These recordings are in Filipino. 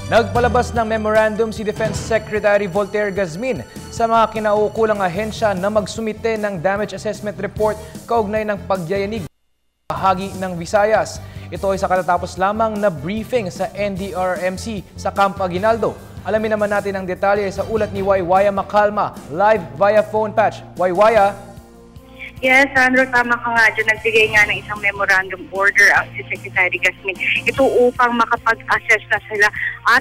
Nagpalabas ng memorandum si Defense Secretary Voltaire Gazmin sa mga kinaukulang ahensya na magsumite ng damage assessment report kaugnay ng pagyayanig bahagi ng Visayas. Ito ay sa katatapos lamang na briefing sa NDRRMC sa Camp Aguinaldo. Alamin naman natin ang detalye sa ulat ni Waywaya Macalma, live via phone patch. Waywaya. Yes, Sandro, tama ka nga dyan. Nagbigay nga ng isang memorandum order ang si Secretary Gazmin. Ito upang makapag-assess na sila at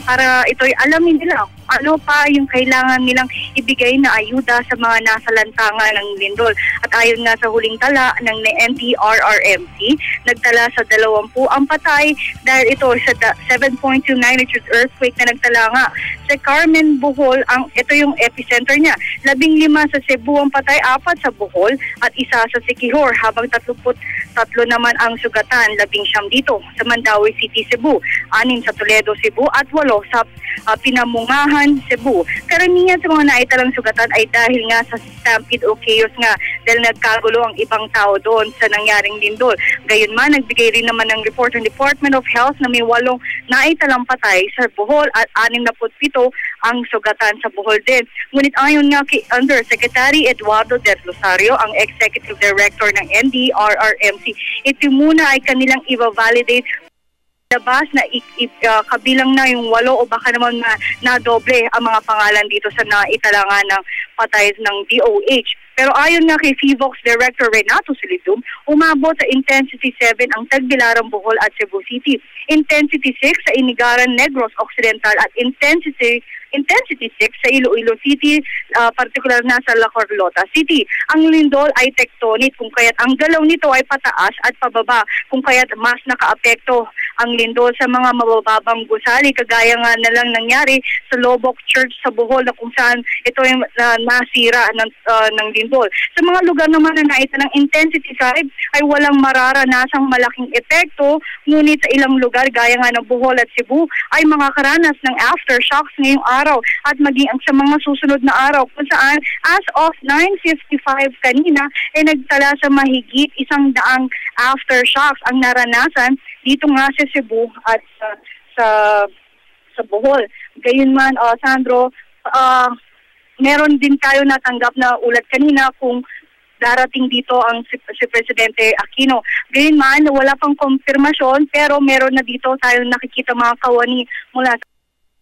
para ito'y alamin nila ano pa yung kailangan nilang ibigay na ayuda sa mga nasa lantangan ng lindol. At ayon nga sa huling tala ng NDRRMC, nagtala sa 20 ang patay dahil ito sa 7.2 magnitude earthquake na nagtala nga sa Carmen, Bohol. Ito yung epicenter niya. 15 sa Cebu ang patay, 4 sa Bohol at 1 sa Siquijor, habang 33 naman ang sugatan, 19 dito sa Mandaue City, Cebu, 6 sa Toledo, Cebu at 8 sa Pinamungahan, Cebu. Karamihan sa mga naitalang sugatan ay dahil nga sa stampede o chaos nga dahil nagkagulo ang ibang tao doon sa nangyaring lindol. Gayunman, nagbigay rin naman ng report ng Department of Health na may 8 naitalang patay sa Bohol at 67 ang sugatan sa Bohol din. Ngunit ayon nga kay Undersecretary Eduardo Del Rosario, ang Executive Director ng NDRRMC, ito muna ay kanilang i-validate labas na kabilang na yung 8 o baka naman na doble ang mga pangalan dito sa naitalangan ng patay ng DOH. Pero ayon nga kay FIVOX Director Renato Silidum, umabot sa Intensity 7 ang Tagbilaran, Bohol at Cebu City, Intensity 6 sa Inigaran, Negros Occidental at Intensity 6 sa Iloilo City, partikular na sa La Carlota City. Ang lindol ay tectonic kung kaya't ang galaw nito ay pataas at pababa kung kaya't mas nakaapekto ang lindol sa mga mabababang gusali, kagaya nga na lang nangyari sa Lobok Church sa Bohol na kung saan ito ay nasira ng lindol. Sa mga lugar naman na naita ng Intensity 5 ay walang mararanasang malaking epekto, ngunit sa ilang lugar gaya nga ng Bohol at Cebu ay makakaranas ng aftershocks ngayong araw at maging sa mga susunod na araw, kung saan as of 9:55 kanina ay nagtala sa mahigit 100 aftershocks ang naranasan dito nga sa Cebu at sa Bohol. Gayunman, Sandro, meron din tayo natanggap na ulat kanina kung darating dito ang si Presidente Aquino. Gayunman, wala pang konfirmasyon pero meron na dito tayo nakikita mga kawani mula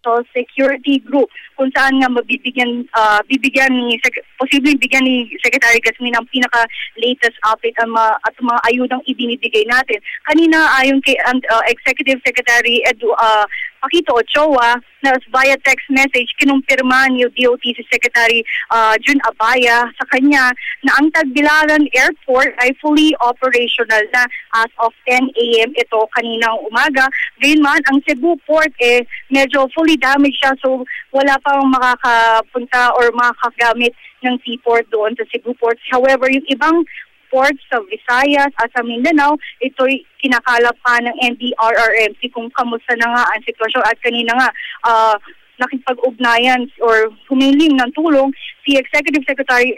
sa security group kung saan nga posibleng bigyan ni Secretary Gazmin ang pinaka-latest update at mga ayudang ibinibigay natin. Kanina ayon kay Executive Secretary Paquito Ochoa na via text message, kinumpirma ni DOT si Secretary Jun Abaya sa kanya na ang Tagbilaran Airport ay fully operational na as of 10 a.m. ito kaninang umaga. Gayunman, ang Cebu Port medyo fully damaged siya, so wala pang makakapunta or makakagamit ng seaport doon sa Cebu Port. However, yung ibang ports sa Visayas at sa Mindanao, ito'y kinakalap pa ng NDRRMC kung kamusta na nga ang sitwasyon. At kanina nga, nakipag-ugnayan or humiling ng tulong si Executive Secretary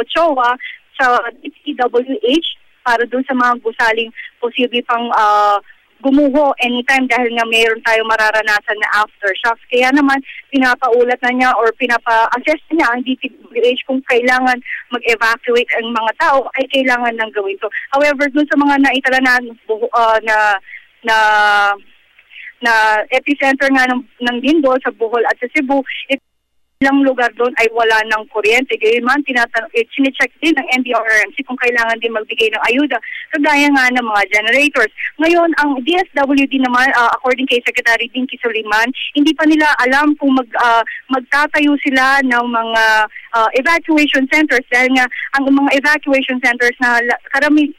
Ochoa sa DPWH para doon sa mga gusaling posible pang gumuho anytime dahil nga mayroon tayo mararanasan na aftershocks. Kaya naman, pinapaulat na niya or pinapa-assess niya ang DPWH kung kailangan mag-evacuate ang mga tao ay kailangan nang gawin ito. However, dun sa mga naitala na epicenter nga ng lindol sa Bohol at sa Cebu, ilang lugar doon ay wala ng kuryente. Gayunman, sine-check din ng NDRRMC kung kailangan din magbigay ng ayuda, kagaya nga ng mga generators. Ngayon, ang DSWD naman, according kay Secretary Dinky Soliman, hindi pa nila alam kung magtatayo sila ng mga evacuation centers dahil nga ang mga evacuation centers na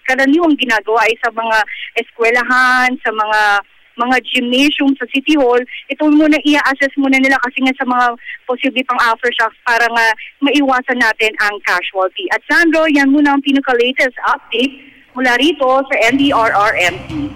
karaniwang ginagawa ay sa mga eskwelahan, sa mga gymnasium sa City Hall. Ito muna i-assess muna nila kasi nga sa mga posible pang aftershocks para nga maiwasan natin ang casualty. At Sandro, yan muna ang pinaka-latest update mula rito sa NDRRMC.